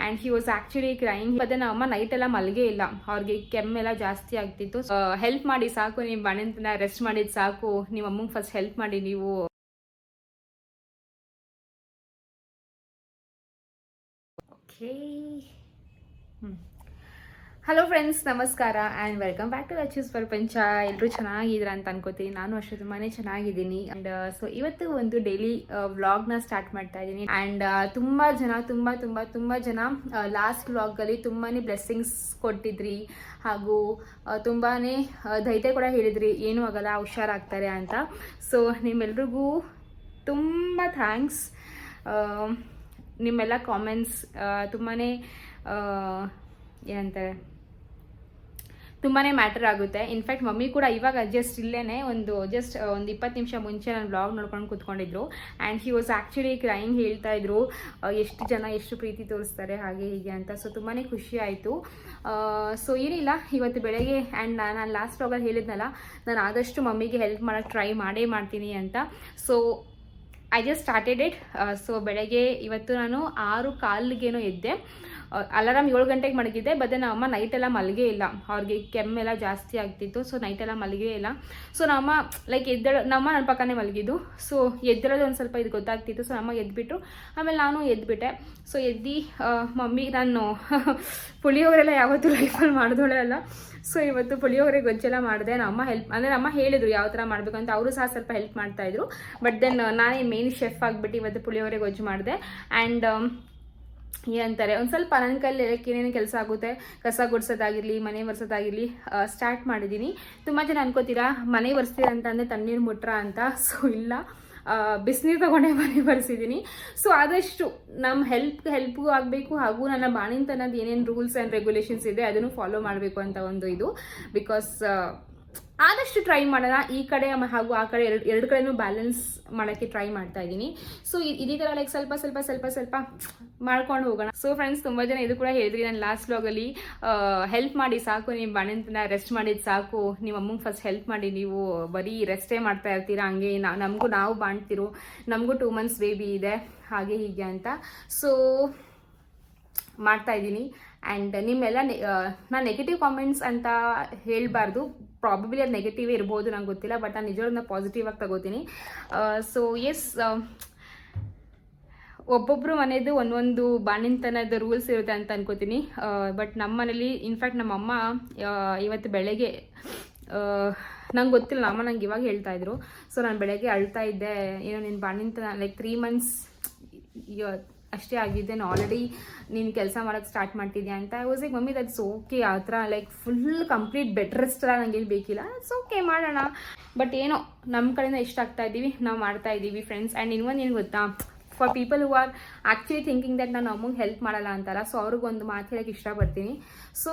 And he was actually crying. ಮತ್ತೆ ನಮ್ಮ ಅಮ್ಮ ನೈಟ್ ಎಲ್ಲ ಮಲ್ಗೆ ಇಲ್ಲ, ಅವ್ರಿಗೆ ಕೆಮ್ಮೆಲ್ಲ ಜಾಸ್ತಿ ಆಗ್ತಿತ್ತು. ಹೆಲ್ಪ್ ಮಾಡಿ ಸಾಕು, ನಿಮ್ಮ ಬಾಣಂತನ ರೆಸ್ಟ್ ಮಾಡಿದ್ದು ಸಾಕು, ನಿಮ್ಮ ಅಮ್ಮಂಗೆ ಫಸ್ಟ್ ಹೆಲ್ಪ್ ಮಾಡಿ ನೀವು. ಓಕೆ, ಹಲೋ ಫ್ರೆಂಡ್ಸ್, ನಮಸ್ಕಾರ ಆ್ಯಂಡ್ ವೆಲ್ಕಮ್ ಬ್ಯಾಕ್ ಟು ಅಚೀಸ್ ಪ್ರಪಂಚ. ಎಲ್ಲರೂ ಚೆನ್ನಾಗಿದ್ದೀರಾ ಅಂತ ಅನ್ಕೋತೀನಿ. ನಾನು ಅಷ್ಟೇ ತುಂಬಾ ಚೆನ್ನಾಗಿದ್ದೀನಿ. ಆ್ಯಂಡ್ ಸೊ ಇವತ್ತು ಒಂದು ಡೈಲಿ ವ್ಲಾಗ್ನ ಸ್ಟಾರ್ಟ್ ಮಾಡ್ತಾ ಇದ್ದೀನಿ. ಆ್ಯಂಡ್ ತುಂಬ ಜನ ಲಾಸ್ಟ್ ವ್ಲಾಗಲ್ಲಿ ತುಂಬಾ ಬ್ಲೆಸ್ಸಿಂಗ್ಸ್ ಕೊಟ್ಟಿದ್ರಿ, ಹಾಗೂ ತುಂಬಾ ಧೈರ್ಯ ಕೂಡ ಹೇಳಿದ್ರಿ, ಏನೂ ಆಗಲ್ಲ, ಹುಷಾರಾಗ್ತಾರೆ ಅಂತ. ಸೊ ನಿಮ್ಮೆಲ್ರಿಗೂ ತುಂಬ ಥ್ಯಾಂಕ್ಸ್. ನಿಮ್ಮೆಲ್ಲ ಕಾಮೆಂಟ್ಸ್ ತುಂಬಾ ಏನಂತಾರೆ, ತುಂಬಾ ಮ್ಯಾಟರ್ ಆಗುತ್ತೆ. ಇನ್ಫ್ಯಾಕ್ಟ್ ಮಮ್ಮಿ ಕೂಡ ಇವಾಗ ಜಸ್ಟ್ ಇಲ್ಲೇ ಒಂದು 20 ನಿಮಿಷ ಮುಂಚೆ ನಾನು ವ್ಲಾಗ್ ನೋಡ್ಕೊಂಡು ಕೂತ್ಕೊಂಡಿದ್ರು. And he was actually crying, ಹೇಳ್ತಾ ಇದ್ರು ಎಷ್ಟು ಜನ ಎಷ್ಟು ಪ್ರೀತಿ ತೋರಿಸ್ತಾರೆ ಹಾಗೆ ಹೀಗೆ ಅಂತ. ಸೊ ತುಂಬಾ ಖುಷಿ ಆಯಿತು. ಸೊ ಏನಿಲ್ಲ, ಇವತ್ತು ಬೆಳಗ್ಗೆ ಆ್ಯಂಡ್ ನಾನು ಲಾಸ್ಟ್ ವ್ಲಾಗಲ್ಲಿ ಹೇಳಿದ್ನಲ್ಲ, ನಾನು ಆದಷ್ಟು ಮಮ್ಮಿಗೆ ಹೆಲ್ಪ್ ಮಾಡೋಕ್ಕೆ ಟ್ರೈ ಮಾಡ್ತೀನಿ ಅಂತ. So I just started it. So ಬೆಳಗ್ಗೆ ಇವತ್ತು ನಾನು 6:15 ಎದ್ದೆ. ಅಲಾರಾಮ್ 7 ಗಂಟೆಗೆ ಮಲಗಿದ್ದೆ. ಬಟ್ ನಮ್ಮಮ್ಮ ನೈಟೆಲ್ಲ ಮಲಗೇ ಇಲ್ಲ, ಅವ್ರಿಗೆ ಕೆಮ್ಮೆಲ್ಲ ಜಾಸ್ತಿ ಆಗ್ತಿತ್ತು. ಸೊ ನೈಟೆಲ್ಲ ಮಲಗೇ ಇಲ್ಲ. ಸೊ ನಮ್ಮಮ್ಮ ಲೈಕ್ ನಮ್ಮ ನನ್ನ ಪಕ್ಕನೇ ಮಲಗಿದ್ದು. ಸೊ ಎದ್ದೇಳೋದು ಒಂದು ಸ್ವಲ್ಪ ಇದು ಗೊತ್ತಾಗ್ತಿತ್ತು. ಸೊ ನಮ್ಮ ಎದ್ಬಿಟ್ಟು ಆಮೇಲೆ ನಾನು ಎದ್ಬಿಟ್ಟೆ. ಸೊ ಮಮ್ಮಿ, ನಾನು ಪುಳಿಯೋಗರೆಲ್ಲ ಯಾವತ್ತೂ ಲೈಫಲ್ಲಿ ಮಾಡಿದೋಳೆ ಅಲ್ಲ. ಸೊ ಇವತ್ತು ಪುಳಿಯೋಗರೆ ಗೊಜ್ಜೆಲ್ಲ ಮಾಡಿದೆ. ನಮ್ಮ ಹೆಲ್ಪ್ ಅಂದರೆ ನಮ್ಮ ಹೇಳಿದ್ರು ಯಾವ ಥರ ಮಾಡಬೇಕು ಅಂತ. ಅವರು ಸಹ ಸ್ವಲ್ಪ ಹೆಲ್ಪ್ ಮಾಡ್ತಾಯಿದ್ರು. ಬಟ್ ದೆನ್ ನಾನೇ ಮೇನ್ ಶೆಫ್ ಆಗಿಬಿಟ್ಟು ಇವತ್ತು ಪುಳಿಯೋಗರೆ ಗೊಜ್ಜು ಮಾಡಿದೆ. ಆ್ಯಂಡ್ ಏನಂತಾರೆ, ಒಂದು ಸ್ವಲ್ಪ ನನ್ನ ಕೈಲಿ ಏನೇನು ಕೆಲಸ ಆಗುತ್ತೆ, ಕಸ ಗುಡಿಸೋದಾಗಿರಲಿ, ಮನೆ ಒರೆಸೋದಾಗಿರಲಿ ಸ್ಟಾರ್ಟ್ ಮಾಡಿದ್ದೀನಿ. ತುಂಬ ಜನ ಅನ್ಕೋತೀರಾ ಮನೆ ಒರೆಸ್ತೀರ ಅಂತಂದರೆ ತಣ್ಣೀರು ಮುಟ್ರ ಅಂತ. ಸೊ ಇಲ್ಲ, ಬಿಸಿನೀರು ತಗೊಂಡೇ ಮನೆ ಬರ್ಸಿದ್ದೀನಿ. ಸೊ ಆದಷ್ಟು ನಮ್ಮ ಹೆಲ್ಪ್ಗೂ ಆಗಬೇಕು, ಹಾಗೂ ನನ್ನ ಬಾಣಿಂತನದ್ದು ಏನೇನು ರೂಲ್ಸ್ ಆ್ಯಂಡ್ ರೆಗ್ಯುಲೇಷನ್ಸ್ ಇದೆ ಅದನ್ನು ಫಾಲೋ ಮಾಡಬೇಕು ಅಂತ ಒಂದು ಇದು. ಬಿಕಾಸ್ ಆದಷ್ಟು ಟ್ರೈ ಮಾಡೋಣ, ಈ ಕಡೆ ಹಾಗೂ ಆ ಕಡೆ ಎರಡು ಕಡೆನೂ ಬ್ಯಾಲೆನ್ಸ್ ಮಾಡೋಕ್ಕೆ ಟ್ರೈ ಮಾಡ್ತಾ ಇದ್ದೀನಿ. ಸೊ ಇದೇ ಥರ ಲೈಕ್ ಸ್ವಲ್ಪ ಮಾಡ್ಕೊಂಡು ಹೋಗೋಣ. ಸೊ ಫ್ರೆಂಡ್ಸ್, ತುಂಬ ಜನ ಇದು ಕೂಡ ಹೇಳಿದ್ರಿ ನಾನು ಲಾಸ್ಟ್ ವ್ಲಾಗಲ್ಲಿ, ಹೆಲ್ಪ್ ಮಾಡಿ ಸಾಕು, ನಿಮ್ಮ ಬಾಣಂತನ ರೆಸ್ಟ್ ಮಾಡಿದ್ದು ಸಾಕು, ನಿಮ್ಮ ಅಮ್ಮಂಗೆ ಫಸ್ಟ್ ಹೆಲ್ಪ್ ಮಾಡಿ, ನೀವು ಬರೀ ರೆಸ್ಟೇ ಮಾಡ್ತಾ ಇರ್ತೀರಾ, ಹಂಗೆ ನಾವು ಬಾಣ್ತಿರೋ, ನಮಗೂ 2 months ಬೇಬಿ ಇದೆ ಹಾಗೆ ಹೀಗೆ ಅಂತ. ಸೊ ಮಾಡ್ತಾ ಇದ್ದೀನಿ. ಆ್ಯಂಡ್ ನಿಮ್ಮೆಲ್ಲ ನಾನು ನೆಗೆಟಿವ್ ಕಾಮೆಂಟ್ಸ್ ಅಂತ ಹೇಳಬಾರ್ದು, ಪ್ರಾಬಬ್ಲಿ ಅದು ನೆಗೆಟಿವೇ ಇರ್ಬೋದು, ನಂಗೆ ಗೊತ್ತಿಲ್ಲ. ಬಟ್ ನಾನು ನಿಜವಾಗ್ಲೂ ಪಾಸಿಟಿವ್ ಆಗಿ ತಗೋತೀನಿ. ಸೊ ಎಸ್, ಒಬ್ಬೊಬ್ಬರು ಮನೆಯದು ಒಂದೊಂದು ಬಾಣಿಂತನದ ರೂಲ್ಸ್ ಇರುತ್ತೆ ಅಂತ ಅನ್ಕೋತೀನಿ. ಬಟ್ ನಮ್ಮ ಮನೇಲಿ ಇನ್ಫ್ಯಾಕ್ಟ್ ನಮ್ಮಮ್ಮ ಇವತ್ತು ಬೆಳಗ್ಗೆ ನಂಗೆ ಗೊತ್ತಿಲ್ಲ, ನಮ್ಮ ನಂಗೆ ಇವಾಗ ಹೇಳ್ತಾ ಇದ್ರು. ಸೊ ನಾನು ಬೆಳಗ್ಗೆ ಅಳ್ತಾ ಇದ್ದೆ, ಏನೋ ನಿನ್ನ ಬಾಣಿಂತನ ಲೈಕ್ 3 months ಅಷ್ಟೇ ಆಗಿದ್ದೆ, ನಾನು ಆಲ್ರೆಡಿ ನೀನು ಕೆಲಸ ಮಾಡೋಕ್ಕೆ ಸ್ಟಾರ್ಟ್ ಮಾಡ್ತಿದ್ಯಾ ಅಂತ. I was like mummy that's okay, ಆ ಥರ like full complete bed rest ಎಲ್ಲ ನನಗೆ ಬೇಕಿಲ್ಲ, ಇಟ್ಸ್ ಓಕೆ ಮಾಡೋಣ. ಬಟ್ ಏನೋ ನಮ್ಮ ಕಡೆಯಿಂದ ಎಷ್ಟು ಆಗ್ತಾ ಇದ್ದೀವಿ ನಾವು ಮಾಡ್ತಾ ಇದ್ದೀವಿ ಫ್ರೆಂಡ್ಸ್. ಆ್ಯಂಡ್ ಇನ್ನೊಂದು ಏನು ಗೊತ್ತಾ, for people who are actually thinking that ನಾನು ಅಮ್ಮಂಗೆ ಹೆಲ್ಪ್ ಮಾಡಲ್ಲ ಅಂತಾರ. ಸೊ ಅವ್ರಿಗೊಂದು ಮಾತು ಹೇಳೋಕ್ಕೆ ಇಷ್ಟಪಡ್ತೀನಿ. ಸೊ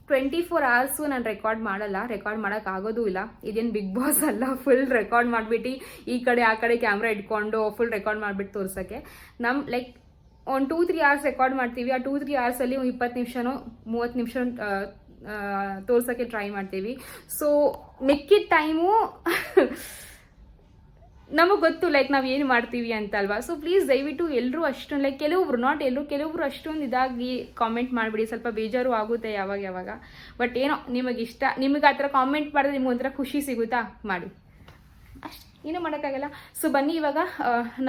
24 hours ನಾನು ರೆಕಾರ್ಡ್ ಮಾಡಲ್ಲ, ರೆಕಾರ್ಡ್ ಮಾಡೋಕ್ಕಾಗೋದು ಇಲ್ಲ. ಇದೇನು ಬಿಗ್ ಬಾಸ್ ಅಲ್ಲ ಫುಲ್ ರೆಕಾರ್ಡ್ ಮಾಡಿಬಿಟ್ಟು ಈ ಕಡೆ ಆ ಕಡೆ ಕ್ಯಾಮ್ರಾ ಇಟ್ಕೊಂಡು ಫುಲ್ ರೆಕಾರ್ಡ್ ಮಾಡಿಬಿಟ್ಟು ತೋರ್ಸೋಕ್ಕೆ. ನಮ್ಮ ಲೈಕ್ ಒಂದು 2-3 hours ರೆಕಾರ್ಡ್ ಮಾಡ್ತೀವಿ. ಆ 2-3 hoursಲ್ಲಿ 20 ನಿಮಿಷನೋ 30 ನಿಮಿಷ ತೋರ್ಸೋಕ್ಕೆ ಟ್ರೈ ಮಾಡ್ತೀವಿ. ಸೊ ಮಿಕ್ಕಿದ ಟೈಮು ನಮಗೆ ಗೊತ್ತು ಲೈಕ್ ನಾವು ಏನು ಮಾಡ್ತೀವಿ ಅಂತ ಅಲ್ವಾ. ಸೊ ಪ್ಲೀಸ್ ದಯವಿಟ್ಟು ಎಲ್ಲರೂ ಅಷ್ಟೊಂದು ಲೈಕ್ ಕೆಲವೊಬ್ರು ಅಷ್ಟೊಂದು ಇದಾಗಿ ಕಾಮೆಂಟ್ ಮಾಡಿಬಿಡಿ. ಸ್ವಲ್ಪ ಬೇಜಾರು ಆಗುತ್ತೆ ಯಾವಾಗ. ಬಟ್ ಏನೋ ನಿಮಗೆ ಇಷ್ಟ, ನಿಮಗೆ ಆ ಥರ ಕಾಮೆಂಟ್ ಮಾಡಿದ್ರೆ ನಿಮ್ಗೆ ಒಂಥರ ಖುಷಿ ಸಿಗುತ್ತಾ, ಮಾಡಿ ಅಷ್ಟು, ಏನೂ ಮಾಡೋಕ್ಕಾಗಲ್ಲ. ಸೊ ಬನ್ನಿ, ಇವಾಗ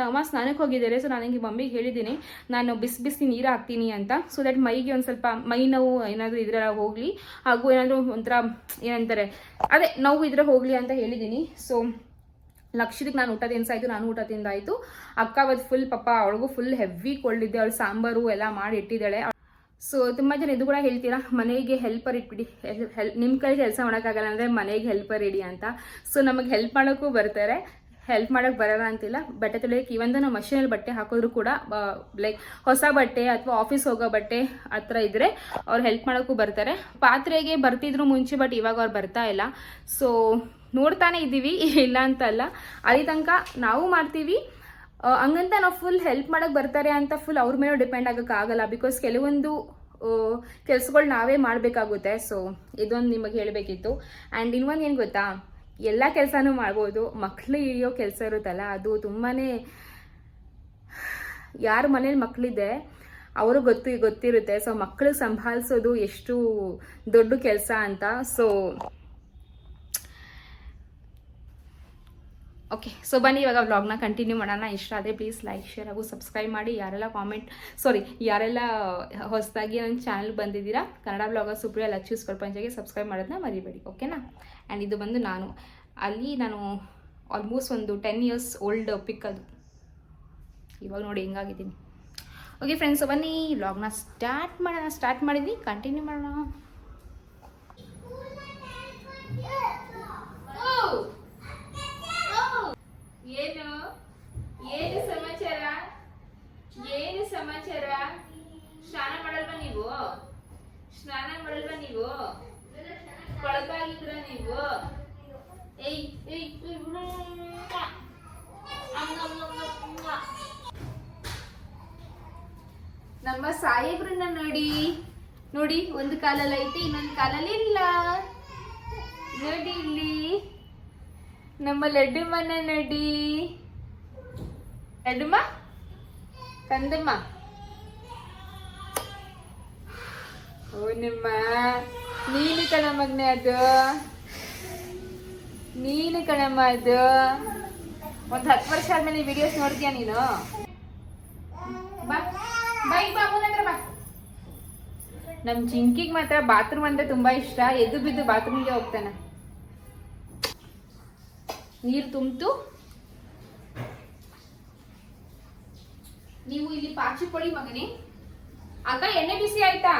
ನಮ್ಮ ಸ್ನಾನಕ್ಕೆ ಹೋಗಿದ್ದಾರೆ. ಸೊ ನನಗೆ ಮಮ್ಮಿಗೆ ಹೇಳಿದ್ದೀನಿ ನಾನು ಬಿಸಿ ನೀರು ಹಾಕ್ತೀನಿ ಅಂತ. ಸೊ ದಟ್ ಮೈಗೆ ಒಂದು ಸ್ವಲ್ಪ ಮೈ ನೋವು ಏನಾದರೂ ಇದ್ರೆಲ್ಲ ಹೋಗಲಿ, ಹಾಗೂ ಏನಾದರೂ ಒಂಥರ ಏನಂತಾರೆ ಅದೇ ನೋವು ಇದ್ರೆ ಹೋಗಲಿ ಅಂತ ಹೇಳಿದ್ದೀನಿ. ಸೊ ಲಕ್ಷದಕ್ಕೆ ನಾನು ಊಟ ತಿನ್ಸಾಯ್ತು, ನಾನು ಊಟ ತಿಂದಾಯಿತು. ಅಕ್ಕ ಅವತ್ತು ಫುಲ್ ಪಾಪ ಅವಳಿಗೂ ಫುಲ್ ಹೆವಿ ಕೊಳ್ಳಿದ್ದೆ, ಅವಳು ಸಾಂಬಾರು ಎಲ್ಲ ಮಾಡಿ ಇಟ್ಟಿದ್ದಾಳೆ. ಸೊ ತುಂಬ ಜನ ಇದು ಕೂಡ ಹೇಳ್ತೀರಾ ಮನೆಗೆ ಹೆಲ್ಪರ್ ಇಟ್ಬಿಡಿ, ನಿಮ್ಮ ಕೈ ಕೆಲಸ ಮಾಡೋಕ್ಕಾಗಲ್ಲ ಅಂದರೆ ಮನೆಗೆ ಹೆಲ್ಪರ್ ಇಡಿ ಅಂತ. ಸೊ ನಮಗೆ ಹೆಲ್ಪ್ ಮಾಡೋಕ್ಕೂ ಬರ್ತಾರೆ, ಹೆಲ್ಪ್ ಮಾಡೋಕ್ಕೆ ಬರೋಲ್ಲ ಅಂತಿಲ್ಲ. ಬಟ್ಟೆ ತೊಳೆಯೋಕ್ಕೆ ಇವಂದು ನಾವು ಮಷೀನಲ್ಲಿ ಬಟ್ಟೆ ಹಾಕೋದ್ರು ಕೂಡ ಲೈಕ್ ಹೊಸ ಬಟ್ಟೆ ಅಥವಾ ಆಫೀಸ್ ಹೋಗೋ ಬಟ್ಟೆ ಆ ಥರ ಇದ್ದರೆ ಅವ್ರು ಹೆಲ್ಪ್ ಮಾಡೋಕ್ಕೂ ಬರ್ತಾರೆ. ಪಾತ್ರೆಗೆ ಬರ್ತಿದ್ರು ಮುಂಚೆ, ಬಟ್ ಇವಾಗ ಅವ್ರು ಬರ್ತಾ ಇಲ್ಲ. ಸೊ ನೋಡ್ತಾನೆ ಇದ್ದೀವಿ, ಇಲ್ಲ ಅಂತ ಅಲ್ಲ, ಅಲ್ಲಿ ತನಕ ನಾವು ಮಾಡ್ತೀವಿ. ಹಂಗಂತ ನಾವು ಫುಲ್ ಹೆಲ್ಪ್ ಮಾಡೋಕ್ಕೆ ಬರ್ತಾರೆ ಅಂತ ಫುಲ್ ಅವ್ರ ಮೇಲೆ ಡಿಪೆಂಡ್ ಆಗೋಕ್ಕಾಗಲ್ಲ. ಬಿಕಾಸ್ ಕೆಲವೊಂದು ಕೆಲಸಗಳು ನಾವೇ ಮಾಡಬೇಕಾಗುತ್ತೆ. ಸೊ ಇದೊಂದು ನಿಮಗೆ ಹೇಳಬೇಕಿತ್ತು. ಆ್ಯಂಡ್ ಇನ್ನೊಂದು ಏನು ಗೊತ್ತಾ, ಎಲ್ಲ ಕೆಲಸನೂ ಮಾಡ್ಬೋದು, ಮಕ್ಕಳು ಹಿಡಿಯೋ ಕೆಲಸ ಇರುತ್ತಲ್ಲ ಅದು ತುಂಬಾ, ಯಾರ ಮನೇಲಿ ಮಕ್ಕಳಿದೆ ಅವರು ಗೊತ್ತಿರುತ್ತೆ. ಸೊ ಮಕ್ಕಳು ಸಂಭಾಳಿಸೋದು ಎಷ್ಟು ದೊಡ್ಡ ಕೆಲಸ ಅಂತ. ಸೊ ಓಕೆ, ಸೊ ಬನ್ನಿ ಇವಾಗ ವ್ಲಾಗ್ನ ಕಂಟಿನ್ಯೂ ಮಾಡೋಣ. ಇಷ್ಟ ಆದರೆ ಪ್ಲೀಸ್ ಲೈಕ್, ಶೇರ್ ಹಾಗೂ ಸಬ್ಸ್ಕ್ರೈಬ್ ಮಾಡಿ. ಯಾರೆಲ್ಲ ಹೊಸದಾಗಿ ನನ್ನ ಚಾನಲ್ ಬಂದಿದ್ದೀರಾ, ಕನ್ನಡ ಬ್ಲಾಗರ್ ಸುಪ್ರಿಯಾ ಲಕ್ಷೀಸ್ ಪ್ರಪಂಚಗೆ ಸಬ್ಸ್ಕ್ರೈಬ್ ಮಾಡೋದನ್ನ ಮರಿಬೇಡಿ, ಓಕೆನಾ. ಆ್ಯಂಡ್ ಇದು ಬಂದು ನಾನು ಆಲ್ಮೋಸ್ಟ್ ಒಂದು 10 years ಓಲ್ಡ್ ಪಿಕ್ ಅದು. ಇವಾಗ ನೋಡಿ ಹೆಂಗಾಗಿದ್ದೀನಿ. ಓಕೆ ಫ್ರೆಂಡ್ಸ್, ಬನ್ನಿ ವ್ಲಾಗ್ನ ಸ್ಟಾರ್ಟ್ ಮಾಡಿದ್ವಿ, ಕಂಟಿನ್ಯೂ ಮಾಡೋಣ. ಏನು ಸಮಾಚಾರ? ಸ್ನಾನ ಮಾಡಲ್ವಾ ನೀವು? ಕೊಳಕಾಗಿದ್ರ ನೀವು? ನಮ್ಮ ಸಾಹೇಬ್ರನ್ನ ನೋಡಿ, ಒಂದು ಕಾಲಲ್ಲಿ ಐತಿ, ಇನ್ನೊಂದು ಕಾಲಲ್ಲಿ ಇಲ್ಲ. ನೋಡಿ ಇಲ್ಲಿ ನಮ್ಮ ಲಡ್ಡುಮ್ಮನ ನೋಡಿ. ಲಡ್ಡುಮ್ಮ, ಕಂದಮ್ಮ, ಓ ನಿಮ್ಮ ನೀನು ಕಣಮ್ಮಗ್ನೆ ಅದು, ನೀನು ಕಣಮ್ಮ ಅದು. ಒಂದು 10 ವರ್ಷ ಆದ್ಮೇಲೆ ವಿಡಿಯೋಸ್ ನೋಡ್ತೀಯ ನೀನು? ಬಾ ಹತ್ರ ಬಾ. ನಮ್ ಚಿಂಕಿಗೆ ಮಾತ್ರ ಬಾತ್ರೂಮ್ ಅಂದ್ರೆ ತುಂಬಾ ಇಷ್ಟ. ಎದ್ದು ಬಿದ್ದು ಬಾತ್ರೂಮ್ಗೆ ಹೋಗ್ತಾನೆ. ನೀರು ತುಂಬಿತು. ನೀವು ಇಲ್ಲಿ ಪಾಚಿ ಕೊಡಿ ಮಗನೇ. ಅಕ್ಕ ಎಣ್ಣೆ ಬಿಸಿ ಆಯ್ತಾ?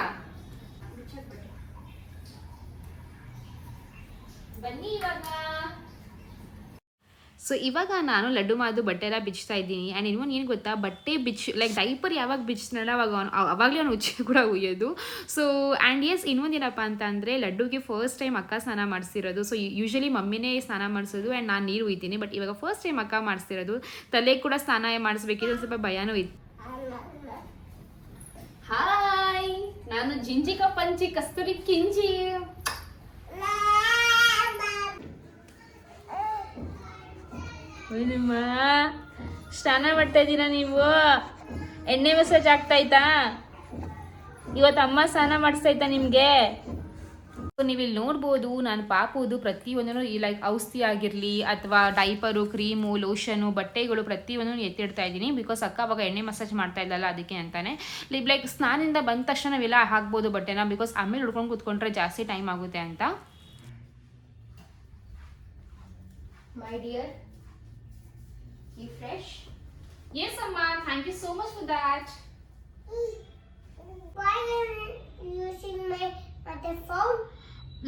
ಬನ್ನಿ ಇವಾಗ. ಸೊ ಇವಾಗ ನಾನು ಲಡ್ಡು ಮಾದು ಬಟ್ಟೆ ಎಲ್ಲ ಬಿಚ್ತಾ ಇದ್ದೀನಿ. ಆ್ಯಂಡ್ ಇನ್ನೊಂದು ಏನು ಗೊತ್ತಾ, ಬಟ್ಟೆ ಲೈಕ್ ಡೈಪರ್ ಯಾವಾಗ ಬಿಚ್ಚಿನಲ್ಲ ಅವಾಗಲೇ ಅವನು ಉಚ್ಚೆ ಕೂಡ ಉಯ್ಯೋದು. ಸೊ ಆ್ಯಂಡ್ ಎಸ್, ಇನ್ನೊಂದೇನಪ್ಪ ಅಂತ ಅಂದರೆ ಲಡ್ಡುಗೆ ಫಸ್ಟ್ ಟೈಮ್ ಅಕ್ಕ ಸ್ನಾನ ಮಾಡಿಸಿರೋದು. ಸೊ ಯೂಶಲಿ ಮಮ್ಮಿನೇ ಸ್ನಾನ ಮಾಡಿಸೋದು ಆ್ಯಂಡ್ ನಾನು ನೀರು ಉಯ್ತೀನಿ. ಬಟ್ ಇವಾಗ ಫಸ್ಟ್ ಟೈಮ್ ಅಕ್ಕ ಮಾಡಿಸ್ತಿರೋದು. ತಲೆ ಕೂಡ ಸ್ನಾನ ಮಾಡಿಸ್ಬೇಕಿದ್ರೆ ಸ್ವಲ್ಪ ಭಯನೂ ಇತ್ತು. ಹಾಯ್, ನಾನು ಜಿಂಜಿಕ ಪಂಚಿ ಕಸ್ತೂರಿ ಕಿಂಜಿ. ನಿಮ್ಮ ಸ್ನಾನ ಮಾಡ್ತಾ ಇದ್ದೀರಾ ನೀವು? ಎಣ್ಣೆ ಮಸಾಜ್ ಆಗ್ತಾಯ್ತಾ? ಇವತ್ತು ಅಮ್ಮ ಸ್ನಾನ ಮಾಡಿಸ್ತಾಯ್ತಾ ನಿಮಗೆ? ನೀವಿಲ್ಲಿ ನೋಡ್ಬೋದು, ನಾನು ಪಾಪುದು ಪ್ರತಿಯೊಂದೂ ಲೈಕ್ ಔಷಧಿ ಆಗಿರಲಿ ಅಥವಾ ಡೈಪರು, ಕ್ರೀಮು, ಲೋಷನು, ಬಟ್ಟೆಗಳು ಪ್ರತಿಯೊಂದನ್ನು ಎತ್ತಿಡ್ತಾ ಇದ್ದೀನಿ. ಬಿಕಾಸ್ ಅಕ್ಕ ಅವಾಗ ಎಣ್ಣೆ ಮಸಾಜ್ ಮಾಡ್ತಾ ಇದ್ದಲ್ಲ, ಅದಕ್ಕೆ ಅಂತಾನೆ. ಲೈಕ್ ಸ್ನಾನದಿಂದ ಬಂದ ತಕ್ಷಣ ನಾವೆಲ್ಲ ಹಾಕ್ಬೋದು ಬಟ್ಟೆನ, ಬಿಕಾಸ್ ಆಮೇಲೆ ಹುಡ್ಕೊಂಡು ಕೂತ್ಕೊಂಡ್ರೆ ಜಾಸ್ತಿ ಟೈಮ್ ಆಗುತ್ತೆ ಅಂತ. My dear, you fresh? Yes amma, thank you so much for that. Why are you using my other phone?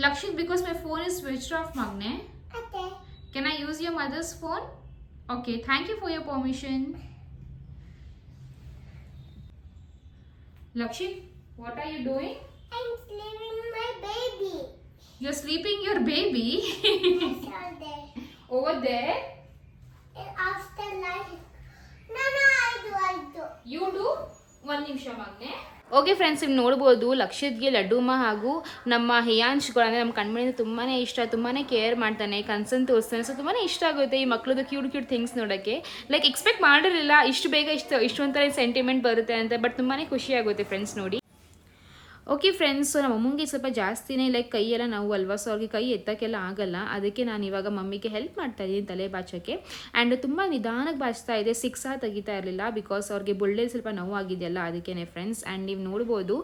Lakshit, because my phone is switched off, Magne. Okay. Can I use your mother's phone? Okay, thank you for your permission. Lakshit, what are you doing? I'm sleeping my baby. You're sleeping your baby? Yes, over there. Over there? After life. No, I do. You do? 1 ನಿಮಿಷ ಮಗನೆ. Okay friends, ನೀವು ನೋಡ್ಬೋದು ಲಕ್ಷಿತ್ಗೆ ಲಡ್ಡುಮ್ಮ ಹಾಗೂ ನಮ್ಮ ಹಿಯಾಂಶ್ಗಳಂದರೆ ನಮ್ಮ ಕಣ್ಮಣಿಯಿಂದ ತುಂಬಾ ಇಷ್ಟ, ತುಂಬಾ care ಮಾಡ್ತಾನೆ, ಕನ್ಸರ್ನ್ ತೋರಿಸ್ತಾನೆ. ಸೊ ತುಂಬಾ ಇಷ್ಟ ಆಗುತ್ತೆ ಈ ಮಕ್ಳದ್ದು ಕ್ಯೂಟ್ ಥಿಂಗ್ಸ್ ನೋಡೋಕ್ಕೆ. ಲೈಕ್ ಎಕ್ಸ್ಪೆಕ್ಟ್ ಮಾಡಿರಲಿಲ್ಲ ಇಷ್ಟು ಬೇಗ ಇಷ್ಟೊಂಥರ ಸೆಂಟಿಮೆಂಟ್ ಬರುತ್ತೆ ಅಂತ. ಬಟ್ ತುಂಬಾ ಖುಷಿ ಆಗುತ್ತೆ ಫ್ರೆಂಡ್ಸ್ ನೋಡಿ. ಓಕೆ ಫ್ರೆಂಡ್ಸ್, ಸೊ ನಮ್ಮ ಅಮ್ಮಂಗೆ ಸ್ವಲ್ಪ ಜಾಸ್ತಿನೇ ಲೈಕ್ ಕೈಯೆಲ್ಲ ನಾವು ಅಲ್ವಾ, ಸೊ ಅವ್ರಿಗೆ ಕೈ ಎತ್ತಕ್ಕೆಲ್ಲ ಆಗಲ್ಲ. ಅದಕ್ಕೆ ನಾನು ಇವಾಗ ಮಮ್ಮಿಗೆ ಹೆಲ್ಪ್ ಮಾಡ್ತಾ ಇದ್ದೀನಿ ತಲೆ ಬಾಚೋಕ್ಕೆ. ಆ್ಯಂಡ್ ತುಂಬ ನಿಧಾನಕ್ಕೆ ಬಾಚ್ತಾ ಇದೆ, 6 ತೆಗಿತಾ ಇರಲಿಲ್ಲ. ಬಿಕಾಸ್ ಅವ್ರಿಗೆ ಬುಳ್ಳೆಲ್ಲಿ ಸ್ವಲ್ಪ ನೋವಾಗಿದೆಯಲ್ಲ, ಅದಕ್ಕೇ ಫ್ರೆಂಡ್ಸ್. ಆ್ಯಂಡ್ ನೀವು ನೋಡ್ಬೋದು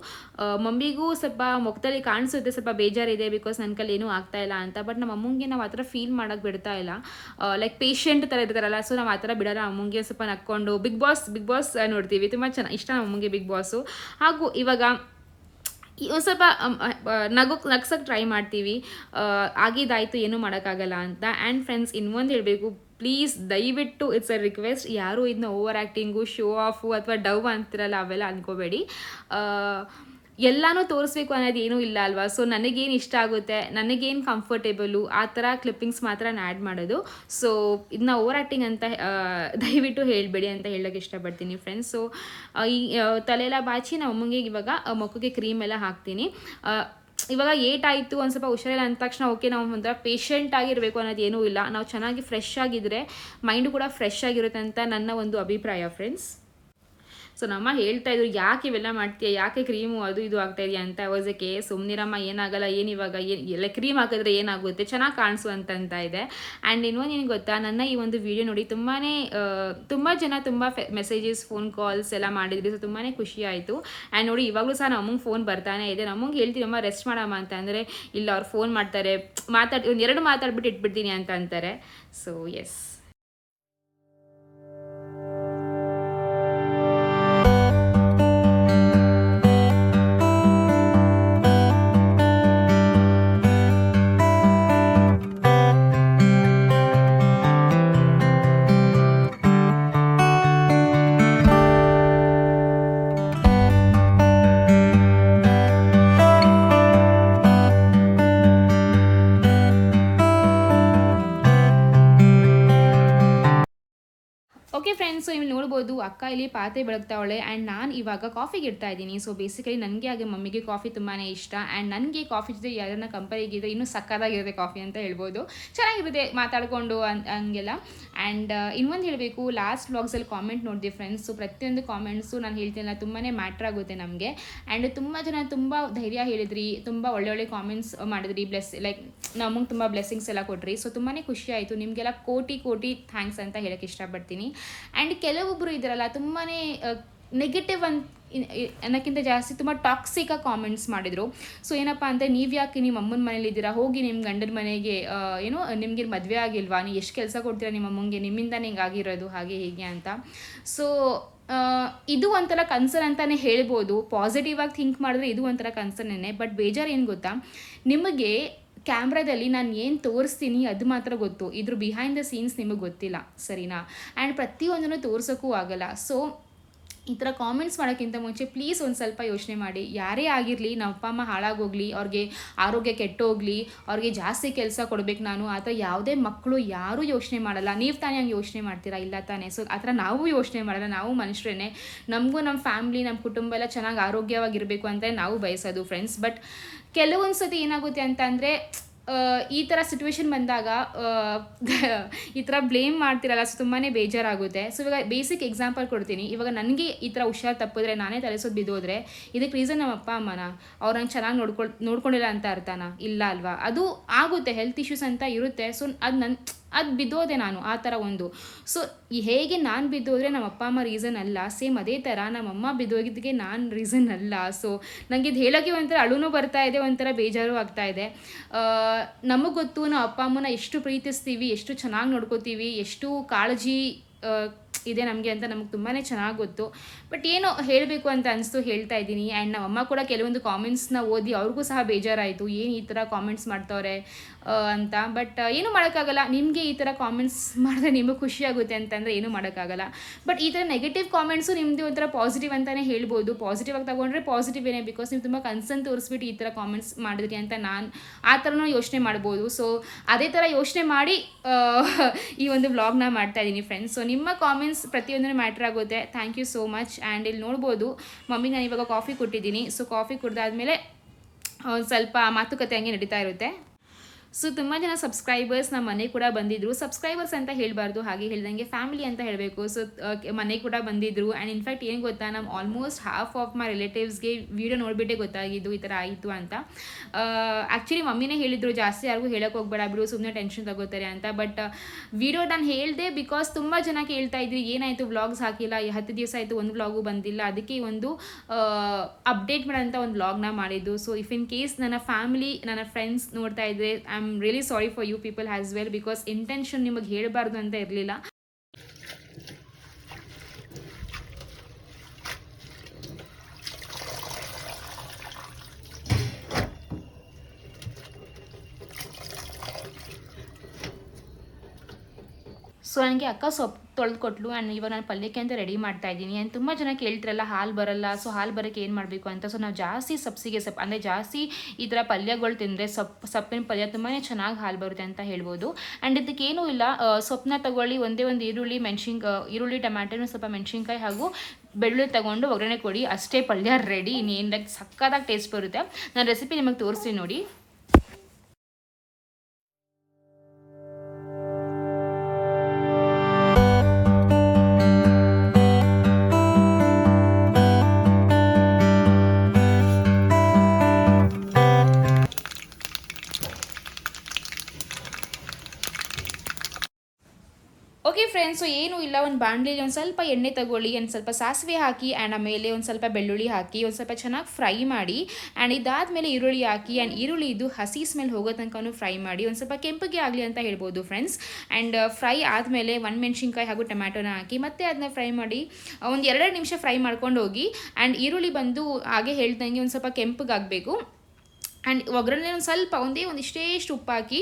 ಮಮ್ಮಿಗೂ ಸ್ವಲ್ಪ ಮುಖದಲ್ಲಿ ಕಾಣಿಸುತ್ತೆ ಸ್ವಲ್ಪ ಬೇಜಾರಿದೆ, ಬಿಕಾಸ್ ನನ್ನ ಕೈಲಿ ಏನೂ ಆಗ್ತಾ ಇಲ್ಲ ಅಂತ. ಬಟ್ ನಮ್ಮ ಅಮ್ಮಂಗೆ ನಾವು ಆ ಥರ ಫೀಲ್ ಮಾಡೋಕ್ಕೆ ಬಿಡ್ತಾ ಇಲ್ಲ. ಲೈಕ್ ಪೇಷಂಟ್ ಥರ ಇರ್ತಾರಲ್ಲ, ಸೊ ನಾವು ಆ ಥರ ಬಿಡೋಲ್ಲ. ಅಮ್ಮಂಗೆ ಸ್ವಲ್ಪ ನಕ್ಕೊಂಡು ಬಿಗ್ ಬಾಸ್ ನೋಡ್ತೀವಿ, ತುಂಬ ಚೆನ್ನಾಗಿ ಇಷ್ಟ ನಮ್ಮ ಅಮ್ಮಂಗೆ ಬಿಗ್ ಬಾಸು. ಹಾಗೂ ಇವಾಗ ಸ್ವಲ್ಪ ನಗ್ಸೋಕ್ಕೆ ಟ್ರೈ ಮಾಡ್ತೀವಿ. ಆಗಿದ್ದಾಯಿತು, ಏನೂ ಮಾಡೋಕ್ಕಾಗಲ್ಲ ಅಂತ. ಆ್ಯಂಡ್ ಫ್ರೆಂಡ್ಸ್, ಇನ್ನೊಂದು ಹೇಳಬೇಕು, ಪ್ಲೀಸ್ ದಯವಿಟ್ಟು ಇಟ್ಸ್ ಅ ರಿಕ್ವೆಸ್ಟ್, ಯಾರೂ ಇದನ್ನ ಓವರ್ ಆ್ಯಕ್ಟಿಂಗು, ಶೋ ಆಫು ಅಥವಾ ಡವ್ ಅಂತಿರಲ್ಲ ಅವೆಲ್ಲ ಅಂದ್ಕೋಬೇಡಿ. ಎಲ್ಲನೂ ತೋರಿಸ್ಬೇಕು ಅನ್ನೋದು ಏನೂ ಇಲ್ಲ ಅಲ್ವಾ. ಸೊ ನನಗೇನು ಇಷ್ಟ ಆಗುತ್ತೆ, ನನಗೇನು ಕಂಫರ್ಟೇಬಲು ಆ ಥರ ಕ್ಲಿಪ್ಪಿಂಗ್ಸ್ ಮಾತ್ರ ನಾನು ಆ್ಯಡ್ ಮಾಡೋದು. ಸೊ ಇದನ್ನ ಓವರ್ ಆ್ಯಕ್ಟಿಂಗ್ ಅಂತ ದಯವಿಟ್ಟು ಹೇಳಬೇಡಿ ಅಂತ ಹೇಳೋಕ್ಕೆ ಇಷ್ಟಪಡ್ತೀನಿ ಫ್ರೆಂಡ್ಸ್. ಸೊ ಈ ತಲೆಯೆಲ್ಲ ಬಾಚಿ ನಮ್ಮ ಅಮ್ಮಂಗೆ ಇವಾಗ ಮುಖಕ್ಕೆ ಕ್ರೀಮ್ ಎಲ್ಲ ಹಾಕ್ತೀನಿ. ಇವಾಗ ಏಟಾಯಿತು ಒಂದು ಸ್ವಲ್ಪ ಹುಷಾರಿಲ್ಲ ಅಂದ ತಕ್ಷಣ ಓಕೆ ನಾವು ಒಂಥರ ಪೇಷಂಟ್ ಆಗಿರಬೇಕು ಅನ್ನೋದು ಏನೂ ಇಲ್ಲ. ನಾವು ಚೆನ್ನಾಗಿ ಫ್ರೆಶ್ ಆಗಿದ್ದರೆ ಮೈಂಡು ಕೂಡ ಫ್ರೆಶ್ ಆಗಿರುತ್ತೆ ಅಂತ ನನ್ನ ಒಂದು ಅಭಿಪ್ರಾಯ ಫ್ರೆಂಡ್ಸ್. ಸೊ ನಮ್ಮ ಹೇಳ್ತಾ ಇದ್ರು ಯಾಕೆ ಇವೆಲ್ಲ ಮಾಡ್ತೀಯ, ಯಾಕೆ ಕ್ರೀಮು ಅದು ಇದು ಆಗ್ತಾ ಇದೆಯಾ ಅಂತ. ವಾಸ್ ಎ ಕೇಸ್ ಸುಮ್ಮನಿರಮ್ಮ, ಏನಾಗಲ್ಲ, ಏನು ಇವಾಗ ಎಲ್ಲ ಕ್ರೀಮ್ ಹಾಕಿದ್ರೆ ಏನಾಗುತ್ತೆ, ಚೆನ್ನಾಗಿ ಕಾಣಿಸು ಅಂತ ಇದೆ. ಆ್ಯಂಡ್ ಇನ್ನೊಂದು ಏನು ಗೊತ್ತಾ, ನನ್ನ ಈ ಒಂದು ವಿಡಿಯೋ ನೋಡಿ ತುಂಬ ಜನ ತುಂಬ ಮೆಸೇಜಸ್, ಫೋನ್ ಕಾಲ್ಸ್ ಎಲ್ಲ ಮಾಡಿದ್ರಿ. ಸೊ ತುಂಬಾ ಖುಷಿ ಆಯಿತು. ಆ್ಯಂಡ್ ನೋಡಿ ಇವಾಗಲೂ ಸಹ ನಮಗೆ ಫೋನ್ ಬರ್ತಾನೆ ಇದೆ. ನಮಗೆ ಹೇಳ್ತೀನಮ್ಮ ರೆಸ್ಟ್ ಮಾಡಮ್ಮ ಅಂತ ಅಂದರೆ ಇಲ್ಲ, ಅವ್ರು ಫೋನ್ ಮಾಡ್ತಾರೆ, ಒಂದೆರಡು ಮಾತಾಡ್ಬಿಟ್ಟು ಇಟ್ಬಿಡ್ತೀನಿ ಅಂತ ಅಂತಾರೆ. So S. ಓಕೆ ಫ್ರೆಂಡ್ಸು, ಇಲ್ಲಿ ನೋಡ್ಬೋದು ಅಕ್ಕ ಇಲ್ಲಿ ಪಾತ್ರೆ ಬೆಳಗ್ತಾವಳೆ ಆ್ಯಂಡ್ ನಾನು ಇವಾಗ ಕಾಫಿಗೆ ಇಡ್ತಾ ಇದ್ದೀನಿ. ಸೊ ಬೇಸಿಕಲಿ ನನಗೆ ಹಾಗೆ ಮಮ್ಮಿಗೆ ಕಾಫಿ ತುಂಬಾ ಇಷ್ಟ. ಆ್ಯಂಡ್ ನನಗೆ ಕಾಫಿ ಜೊತೆ ಯಾರನ್ನ ಕಂಪೇರಿಗಿದ್ರೆ ಇನ್ನೂ ಸಕ್ಕತ್ತಾಗಿರುತ್ತೆ ಕಾಫಿ ಅಂತ ಹೇಳ್ಬೋದು. ಚೆನ್ನಾಗಿರುತ್ತೆ ಮಾತಾಡಿಕೊಂಡು ಹಂಗೆಲ್ಲ. ಆ್ಯಂಡ್ ಇನ್ನೊಂದು ಹೇಳಬೇಕು, ಲಾಸ್ಟ್ ವ್ಲಾಗ್ಸಲ್ಲಿ ಕಾಮೆಂಟ್ ನೋಡಿದೆ ಫ್ರೆಂಡ್ಸು. ಪ್ರತಿಯೊಂದು ಕಾಮೆಂಟ್ಸು ನಾನು ಹೇಳ್ತೀನಲ್ಲ ತುಂಬಾ ಮ್ಯಾಟ್ರ್ ಆಗುತ್ತೆ ನಮಗೆ. ಆ್ಯಂಡ್ ತುಂಬ ಜನ ತುಂಬ ಧೈರ್ಯ ಹೇಳಿದ್ರಿ, ತುಂಬ ಒಳ್ಳೊಳ್ಳೆ ಕಾಮೆಂಟ್ಸ್ ಮಾಡಿದ್ರಿ, ಲೈಕ್ ನಮಗೆ ತುಂಬ ಬ್ಲೆಸ್ಸಿಂಗ್ಸ್ ಎಲ್ಲ ಕೊಟ್ರಿ. ಸೊ ತುಂಬಾ ಖುಷಿ ಆಯಿತು. ನಿಮಗೆಲ್ಲ ಕೋಟಿ ಥ್ಯಾಂಕ್ಸ್ ಅಂತ ಹೇಳೋಕ್ಕೆ ಇಷ್ಟಪಡ್ತೀನಿ. ಆ್ಯಂಡ್ ಕೆಲವೊಬ್ಬರು ಇದ್ದಾರಲ್ಲ ತುಂಬಾ ನೆಗೆಟಿವ್ ಅನ್ನೋಕ್ಕಿಂತ ಜಾಸ್ತಿ ತುಂಬ ಟಾಕ್ಸಿಕಾಗಿ ಕಾಮೆಂಟ್ಸ್ ಮಾಡಿದರು. ಸೊ ಏನಪ್ಪ ಅಂದರೆ, ನೀವು ಯಾಕೆ ನಿಮ್ಮ ಅಮ್ಮನ ಮನೇಲಿದ್ದೀರಾ, ಹೋಗಿ ನಿಮ್ಮ ಗಂಡನ ಮನೆಗೆ, ನಿಮಗೆ ಮದುವೆ ಆಗಿಲ್ವಾ, ನೀವು ಎಷ್ಟು ಕೆಲಸ ಕೊಡ್ತೀರಾ ನಿಮ್ಮ ಅಮ್ಮಂಗೆ, ನಿಮ್ಮಿಂದನೇ ಹಿಂಗೆ ಆಗಿರೋದು, ಹಾಗೆ ಹೀಗೆ ಅಂತ. ಸೊ ಇದು ಒಂಥರ ಕನ್ಸರ್ನ್ ಅಂತಲೇ ಹೇಳ್ಬೋದು. ಪಾಸಿಟಿವ್ ಆಗಿ ಥಿಂಕ್ ಮಾಡಿದ್ರೆ ಇದು ಒಂಥರ ಕನ್ಸರ್ನೇ. ಬಟ್ ಬೇಜಾರು ಏನು ಗೊತ್ತಾ, ನಿಮಗೆ ಕ್ಯಾಮ್ರಾದಲ್ಲಿ ನಾನು ಏನು ತೋರಿಸ್ತೀನಿ ಅದು ಮಾತ್ರ ಗೊತ್ತು, ಇದ್ರ ಬಿಹೈಂಡ್ ದ ಸೀನ್ಸ್ ನಿಮಗೆ ಗೊತ್ತಿಲ್ಲ, ಸರಿನಾ. ಆ್ಯಂಡ್ ಪ್ರತಿಯೊಂದನ್ನು ತೋರ್ಸೋಕ್ಕೂ ಆಗಲ್ಲ. ಸೊ ಈ ಥರ ಕಾಮೆಂಟ್ಸ್ ಮಾಡೋಕ್ಕಿಂತ ಮುಂಚೆ ಪ್ಲೀಸ್ ಒಂದು ಸ್ವಲ್ಪ ಯೋಚನೆ ಮಾಡಿ. ಯಾರೇ ಆಗಿರಲಿ, ನಮ್ಮ ಅಪ್ಪ ಅಮ್ಮ ಹಾಳಾಗೋಗ್ಲಿ, ಅವ್ರಿಗೆ ಆರೋಗ್ಯ ಕೆಟ್ಟೋಗ್ಲಿ, ಅವ್ರಿಗೆ ಜಾಸ್ತಿ ಕೆಲಸ ಕೊಡಬೇಕು ನಾನು, ಆ ಥರ ಯಾವುದೇ ಮಕ್ಕಳು ಯಾರೂ ಯೋಚನೆ ಮಾಡಲ್ಲ. ನೀವು ತಾನೇ ಹಂಗೆ ಯೋಚನೆ ಮಾಡ್ತೀರಾ, ಇಲ್ಲ ತಾನೇ. ಸೊ ಆ ಥರ ನಾವು ಯೋಚನೆ ಮಾಡಲ್ಲ, ನಾವು ಮನುಷ್ಯರೇ. ನಮಗೂ ನಮ್ಮ ಫ್ಯಾಮ್ಲಿ, ನಮ್ಮ ಕುಟುಂಬ ಎಲ್ಲ ಚೆನ್ನಾಗಿ ಆರೋಗ್ಯವಾಗಿರಬೇಕು ಅಂತ ನಾವು ಬಯಸೋದು ಫ್ರೆಂಡ್ಸ್. ಬಟ್ ಕೆಲವೊಂದು ಸತಿ ಏನಾಗುತ್ತೆ ಅಂತ ಅಂದರೆ, ಈ ಥರ ಸಿಚುವೇಶನ್ ಬಂದಾಗ ಈ ಥರ ಬ್ಲೇಮ್ ಮಾಡ್ತಿರಲ್ಲ. ಸೊ ತುಂಬಾ ಬೇಜಾರಾಗುತ್ತೆ. ಸೊ ಇವಾಗ ಬೇಸಿಕ್ ಎಕ್ಸಾಂಪಲ್ ಕೊಡ್ತೀನಿ. ಇವಾಗ ನನಗೆ ಈ ಥರ ಹುಷಾರು ತಪ್ಪಿದ್ರೆ, ನಾನೇ ತಲೆಸೋದು ಬಿದ್ದೋದ್ರೆ, ಇದಕ್ಕೆ ರೀಸನ್ ನಮ್ಮ ಅಪ್ಪ ಅಮ್ಮನ, ಅವ್ರು ನಂಗೆ ಚೆನ್ನಾಗಿ ನೋಡ್ಕೊಂಡಿಲ್ಲ ಅಂತ ಅರ್ಥನಾ? ಇಲ್ಲ ಅಲ್ವಾ. ಅದು ಆಗುತ್ತೆ, ಹೆಲ್ತ್ ಇಶ್ಯೂಸ್ ಅಂತ ಇರುತ್ತೆ. ಸೊ ಅದು ಬಿದ್ದೋದೆ ನಾನು ಆ ಥರ ಒಂದು. ಸೊ ಹೇಗೆ ನಾನು ಬಿದ್ದೋದ್ರೆ ನಮ್ಮ ಅಪ್ಪ ಅಮ್ಮ ರೀಸನ್ ಅಲ್ಲ, ಸೇಮ್ ಅದೇ ಥರ ನಮ್ಮಮ್ಮ ಬಿದ್ದೋಗಿದ್ದಕ್ಕೆ ನಾನು ರೀಸನ್ ಅಲ್ಲ. ಸೊ ನನಗೆ ಇದು ಹೇಳೋಕ್ಕೆ ಒಂಥರ ಅಳುನೂ ಬರ್ತಾ ಇದೆ, ಒಂಥರ ಬೇಜಾರು ಆಗ್ತಾ ಇದೆ. ನಮಗೆ ಗೊತ್ತು ನಾವು ಅಪ್ಪ ಅಮ್ಮನ ಎಷ್ಟು ಪ್ರೀತಿಸ್ತೀವಿ, ಎಷ್ಟು ಚೆನ್ನಾಗಿ ನೋಡ್ಕೋತೀವಿ, ಎಷ್ಟು ಕಾಳಜಿ ಇದೆ ನಮಗೆ ಅಂತ ನಮಗೆ ತುಂಬಾ ಚೆನ್ನಾಗಿ ಗೊತ್ತು. ಬಟ್ ಏನೋ ಹೇಳಬೇಕು ಅಂತ ಅನಿಸ್ತು, ಹೇಳ್ತಾ ಇದ್ದೀನಿ. ಆ್ಯಂಡ್ ನಮ್ಮಮ್ಮ ಕೂಡ ಕೆಲವೊಂದು ಕಾಮೆಂಟ್ಸ್ನ ಓದಿ ಅವ್ರಿಗೂ ಸಹ ಬೇಜಾರಾಯಿತು, ಏನು ಈ ಥರ ಕಾಮೆಂಟ್ಸ್ ಮಾಡ್ತವ್ರೆ ಅಂತ. ಬಟ್ ಏನೂ ಮಾಡೋಕ್ಕಾಗಲ್ಲ. ನಿಮಗೆ ಈ ಥರ ಕಾಮೆಂಟ್ಸ್ ಮಾಡಿದ್ರೆ ನಿಮಗೆ ಖುಷಿಯಾಗುತ್ತೆ ಅಂತಂದರೆ ಏನೂ ಮಾಡೋಕ್ಕಾಗಲ್ಲ. ಬಟ್ ಈ ಥರ ನೆಗೆಟಿವ್ ಕಾಮೆಂಟ್ಸು ನಿಮ್ಮದು ಒಂಥರ ಪಾಸಿಟಿವ್ ಅಂತಲೇ ಹೇಳ್ಬೋದು. ಪಾಸಿಟಿವ್ ಆಗಿ ತಗೊಂಡ್ರೆ ಪಾಸಿಟಿವ್ ಏನೇ, ಬಿಕಾಸ್ ನೀವು ತುಂಬ ಕನ್ಸರ್ನ್ ತೋರಿಸ್ಬಿಟ್ಟು ಈ ಥರ ಕಾಮೆಂಟ್ಸ್ ಮಾಡಿದ್ರಿ ಅಂತ ನಾನು ಆ ಥರನೂ ಯೋಚನೆ ಮಾಡ್ಬೋದು. ಸೊ ಅದೇ ಥರ ಯೋಚನೆ ಮಾಡಿ ಈ ಒಂದು ವ್ಲಾಗ್ನ ಮಾಡ್ತಾ ಇದ್ದೀನಿ ಫ್ರೆಂಡ್ಸ್. ಸೊ ನಿಮ್ಮ ಕಾಮೆಂಟ್ಸ್ ಪ್ರತಿಯೊಂದೂ ಮ್ಯಾಟ್ರ್ ಆಗುತ್ತೆ. Thank you so much. And ಇಲ್ಲಿ ನೋಡ್ಬೋದು ಮಮ್ಮಿ ನಾನು ಇವಾಗ ಕಾಫಿ ಕೊಟ್ಟಿದ್ದೀನಿ. ಸೊ ಕಾಫಿ ಕುಡ್ದಾದ್ಮೇಲೆ ಸ್ವಲ್ಪ ಮಾತುಕತೆ ಹಂಗೆ ನಡೀತಾ ಇರುತ್ತೆ. ಸೊ ತುಂಬ ಜನ ಸಬ್ಸ್ಕ್ರೈಬರ್ಸ್ ನಮ್ಮ ಮನೆ ಕೂಡ ಬಂದಿದ್ದರು. ಸಬ್ಸ್ಕ್ರೈಬರ್ಸ್ ಅಂತ ಹೇಳಬಾರ್ದು, ಹಾಗೆ ಹೇಳ್ದಂಗೆ ಫ್ಯಾಮಿಲಿ ಅಂತ ಹೇಳಬೇಕು. ಸೊ ಮನೆ ಕೂಡ ಬಂದಿದ್ದರು. ಆ್ಯಂಡ್ ಇನ್ಫ್ಯಾಕ್ಟ್ ಏನು ಗೊತ್ತಾ, ನಮ್ಮ ಆಲ್ಮೋಸ್ಟ್ ಹಾಫ್ ಆಫ್ ಮೈ ರಿಲೇಟಿವ್ಸ್ಗೆ ವೀಡಿಯೋ ನೋಡಿಬಿಟ್ಟೆ ಗೊತ್ತಾಗಿದ್ದು ಈ ಥರ ಆಯಿತು ಅಂತ. ಆ್ಯಕ್ಚುಲಿ ಮಮ್ಮಿನೇ ಹೇಳಿದರು, ಜಾಸ್ತಿ ಯಾರಿಗೂ ಹೇಳೋಕೆ ಹೋಗ್ಬೇಡ ಬಿಡು, ಸುಮ್ಮನೆ ಟೆನ್ಷನ್ ತಗೋತಾರೆ ಅಂತ. ಬಟ್ ವೀಡಿಯೋ ನಾನು ಹೇಳಿದೆ ಬಿಕಾಸ್ ತುಂಬ ಜನ ಕೇಳ್ತಾ ಇದ್ರಿ, ಏನಾಯಿತು ವ್ಲಾಗ್ಸ್ ಹಾಕಿಲ್ಲ, 10 ದಿವಸ ಆಯಿತು ಒಂದು ವ್ಲಾಗು ಬಂದಿಲ್ಲ, ಅದಕ್ಕೆ ಒಂದು ಅಪ್ಡೇಟ್ ಮಾಡೋಂಥ ಒಂದು ವ್ಲಾಗ್ನ ಮಾಡಿದ್ದು. ಸೊ ಇಫ್ ಇನ್ ಕೇಸ್ ನನ್ನ ಫ್ಯಾಮಿಲಿ, ನನ್ನ ಫ್ರೆಂಡ್ಸ್ ನೋಡ್ತಾ ಇದ್ದರೆ, I am really sorry for you people as well, because intention ನಿಮಗೆ ಹೇಳಬಾರ್ದು ಅಂತ ಇರಲಿಲ್ಲ. ಸೊ ನನಗೆ ಅಕ್ಕ ಸೊಪ್ಪು ತೊಳೆದು ಕೊಟ್ಲು. ಆ್ಯಂಡ್ ಇವಾಗ ನಾನು ಪಲ್ಯಕ್ಕೆ ಅಂತ ರೆಡಿ ಮಾಡ್ತಾ ಇದ್ದೀನಿ. ಆ್ಯಂಡ್ ತುಂಬ ಜನ ಕೇಳ್ತಿರಲ್ಲ ಹಾಲು ಬರಲ್ಲ, ಸೊ ಹಾಲು ಬರೋಕ್ಕೆ ಏನು ಮಾಡಬೇಕು ಅಂತ. ಸೊ ನಾವು ಜಾಸ್ತಿ ಸಬ್ಸಿಗೆ ಸೊಪ್ಪು ಅಂದರೆ ಜಾಸ್ತಿ ಈ ಥರ ಪಲ್ಯಗಳು ತಿಂದರೆ ಸೊಪ್ಪಿನ ಪಲ್ಯ ತುಂಬಾ ಚೆನ್ನಾಗಿ ಹಾಲು ಬರುತ್ತೆ ಅಂತ ಹೇಳ್ಬೋದು. ಆ್ಯಂಡ್ ಇದಕ್ಕೇನೂ ಇಲ್ಲ, ಸೊಪ್ಪನ್ನ ತೊಗೊಳ್ಳಿ, ಒಂದೇ ಒಂದು ಈರುಳ್ಳಿ ಟೊಮ್ಯಾಟೊ, ಸ್ವಲ್ಪ ಮೆಣಸಿನ್ಕಾಯಿ ಹಾಗೂ ಬೆಳ್ಳುಳ್ಳಿ ತೊಗೊಂಡು ಒಗ್ಗರಣೆ ಕೊಡಿ, ಅಷ್ಟೇ ಪಲ್ಯ ರೆಡಿ. ಇನ್ನೇನು ಸಕ್ಕತ್ತಾಗಿ ಟೇಸ್ಟ್ ಬರುತ್ತೆ. ನಾನು ರೆಸಿಪಿ ನಿಮಗೆ ತೋರಿಸ್ತೀನಿ ನೋಡಿ. ಓಕೆ ಫ್ರೆಂಡ್ಸ್, ಸೊ ಏನೂ ಇಲ್ಲ, ಒಂದು ಬಾಣಲಿಲಿ ಒಂದು ಸ್ವಲ್ಪ ಎಣ್ಣೆ ತಗೊಳ್ಳಿ, ಒಂದು ಸ್ವಲ್ಪ ಸಾಸಿವೆ ಹಾಕಿ ಆ್ಯಂಡ್ ಆಮೇಲೆ ಒಂದು ಸ್ವಲ್ಪ ಬೆಳ್ಳುಳ್ಳಿ ಹಾಕಿ ಒಂದು ಸ್ವಲ್ಪ ಚೆನ್ನಾಗಿ ಫ್ರೈ ಮಾಡಿ. ಆ್ಯಂಡ್ ಇದಾದಮೇಲೆ ಈರುಳ್ಳಿ ಹಾಕಿ ಆ್ಯಂಡ್ ಈರುಳ್ಳಿ ಇದು ಹಸಿ ಸ್ಮೆಲ್ ಹೋಗೋ ತನಕನೂ ಫ್ರೈ ಮಾಡಿ, ಒಂದು ಸ್ವಲ್ಪ ಕೆಂಪಗೆ ಆಗಲಿ ಅಂತ ಹೇಳ್ಬೋದು ಫ್ರೆಂಡ್ಸ್. ಆ್ಯಂಡ್ ಫ್ರೈ ಆದಮೇಲೆ ಒಣಮೆಣ್ಸಿನ್ಕಾಯಿ ಹಾಗೂ ಟೊಮ್ಯಾಟೋನ ಹಾಕಿ ಮತ್ತೆ ಅದನ್ನ ಫ್ರೈ ಮಾಡಿ ಒಂದು 2 ನಿಮಿಷ ಫ್ರೈ ಮಾಡ್ಕೊಂಡು ಹೋಗಿ. ಆ್ಯಂಡ್ ಈರುಳ್ಳಿ ಬಂದು ಹಾಗೆ ಹೇಳ್ದಂಗೆ ಒಂದು ಸ್ವಲ್ಪ ಕೆಂಪಗಾಗಬೇಕು. ಆ್ಯಂಡ್ ಒಗ್ಗರಣೆ ಒಂದು ಸ್ವಲ್ಪ ಒಂದಿಷ್ಟು ಉಪ್ಪು ಹಾಕಿ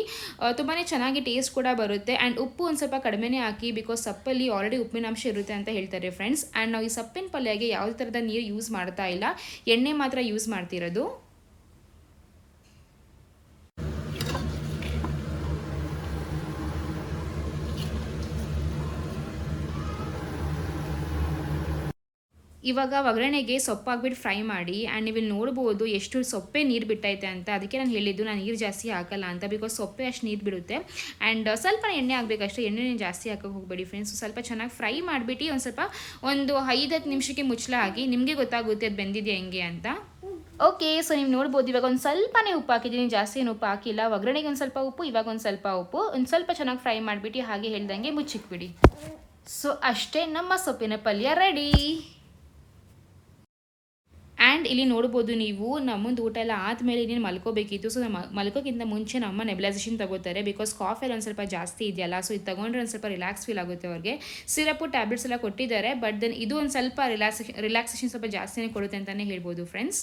ತುಂಬಾ ಚೆನ್ನಾಗಿ ಟೇಸ್ಟ್ ಕೂಡ ಬರುತ್ತೆ. ಆ್ಯಂಡ್ ಉಪ್ಪು ಒಂದು ಸ್ವಲ್ಪ ಕಡಿಮೆನೇ ಹಾಕಿ, ಬಿಕಾಸ್ ಸಪ್ಪಲ್ಲಿ ಆಲ್ರೆಡಿ ಉಪ್ಪಿನಾಂಶ ಇರುತ್ತೆ ಅಂತ ಹೇಳ್ತಾರೆ ಫ್ರೆಂಡ್ಸ್. ಆ್ಯಂಡ್ ನಾವು ಈ ಸೊಪ್ಪಿನ ಪಲ್ಯಗೆ ಯಾವುದೇ ಥರದ ನೀರು ಯೂಸ್ ಮಾಡ್ತಾ ಇಲ್ಲ, ಎಣ್ಣೆ ಮಾತ್ರ ಯೂಸ್ ಮಾಡ್ತಿರೋದು. ಇವಾಗ ಒಗ್ಗರಣೆಗೆ ಸೊಪ್ಪು ಹಾಕ್ಬಿಟ್ಟು ಫ್ರೈ ಮಾಡಿ. ಆ್ಯಂಡ್ ನೀವು ಇಲ್ಲಿ ನೋಡ್ಬೋದು ಎಷ್ಟು ಸೊಪ್ಪೆ ನೀರು ಬಿಟ್ಟೈತೆ ಅಂತ. ಅದಕ್ಕೆ ನಾನು ಹೇಳಿದ್ದು ನಾನು ನೀರು ಜಾಸ್ತಿ ಹಾಕಲ್ಲ ಅಂತ, ಬಿಕಾಸ್ ಸೊಪ್ಪೆ ಅಷ್ಟು ನೀರು ಬಿಡುತ್ತೆ. ಆ್ಯಂಡ್ ಸ್ವಲ್ಪ ಎಣ್ಣೆ ಹಾಕಬೇಕಷ್ಟೇ, ಎಣ್ಣೆ ಜಾಸ್ತಿ ಹಾಕೋಕೆ ಹೋಗಬೇಡಿ ಫ್ರೆಂಡ್ಸ್. ಸ್ವಲ್ಪ ಚೆನ್ನಾಗಿ ಫ್ರೈ ಮಾಡಿಬಿಟ್ಟು ಒಂದು 5-10 ನಿಮಿಷಕ್ಕೆ ಮುಚ್ಚಳ ಹಾಕಿ, ನಿಮಗೆ ಗೊತ್ತಾಗುತ್ತೆ ಅದು ಬೆಂದಿದೆ ಹೆಂಗೆ ಅಂತ. ಓಕೆ, ಸೊ ನೀವು ನೋಡ್ಬೋದು ಇವಾಗ ಒಂದು ಸ್ವಲ್ಪನೇ ಉಪ್ಪು ಹಾಕಿದ್ದೀನಿ, ಜಾಸ್ತಿ ಏನು ಉಪ್ಪು ಹಾಕಿಲ್ಲ. ಒಗ್ಗರಣೆಗೆ ಒಂದು ಸ್ವಲ್ಪ ಉಪ್ಪು, ಇವಾಗ ಒಂದು ಸ್ವಲ್ಪ ಉಪ್ಪು, ಒಂದು ಸ್ವಲ್ಪ ಚೆನ್ನಾಗಿ ಫ್ರೈ ಮಾಡಿಬಿಟ್ಟು ಹಾಗೆ ಹೇಳ್ದಂಗೆ ಮುಚ್ಚಿಕ್ಬಿಡಿ. ಸೊ ಅಷ್ಟೇ, ನಮ್ಮ ಸೊಪ್ಪಿನ ಪಲ್ಯ ರೆಡಿ. ಆ್ಯಂಡ್ ಇಲ್ಲಿ ನೋಡ್ಬೋದು ನೀವು, ನಮ್ಮದು ಊಟ ಎಲ್ಲ ಆದಮೇಲೆ ಇನ್ನೇನು ಮಲ್ಕೋಬೇಕಿತ್ತು. ಸೊ ಮಲ್ಕೋಕ್ಕಿಂತ ಮುಂಚೆ ನಮ್ಮ ನೆಬಲೈಸೇಷನ್ ತಗೋತಾರೆ, ಬಿಕಾಸ್ ಕಾಫೆಲ್ಲ ಒಂದು ಸ್ವಲ್ಪ ಜಾಸ್ತಿ ಇದೆಯಲ್ಲ. ಸೊ ಇದು ತೊಗೊಂಡ್ರೆ ಒಂದು ಸ್ವಲ್ಪ ರಿಲ್ಯಾಕ್ಸ್ ಫೀಲ್ ಆಗುತ್ತೆ ಅವ್ರಿಗೆ. ಸಿರಪ್ಪು ಟ್ಯಾಬ್ಲೆಟ್ಸ್ ಎಲ್ಲ ಕೊಟ್ಟಿದ್ದಾರೆ, ಬಟ್ ದೆನ್ ಇದು ಒಂದು ಸ್ವಲ್ಪ ರಿಲ್ಯಾಕ್ಸೇಷನ್ ಸ್ವಲ್ಪ ಜಾಸ್ತಿನೇ ಕೊಡುತ್ತೆ ಅಂತಲೇ ಹೇಳ್ಬೋದು ಫ್ರೆಂಡ್ಸ್.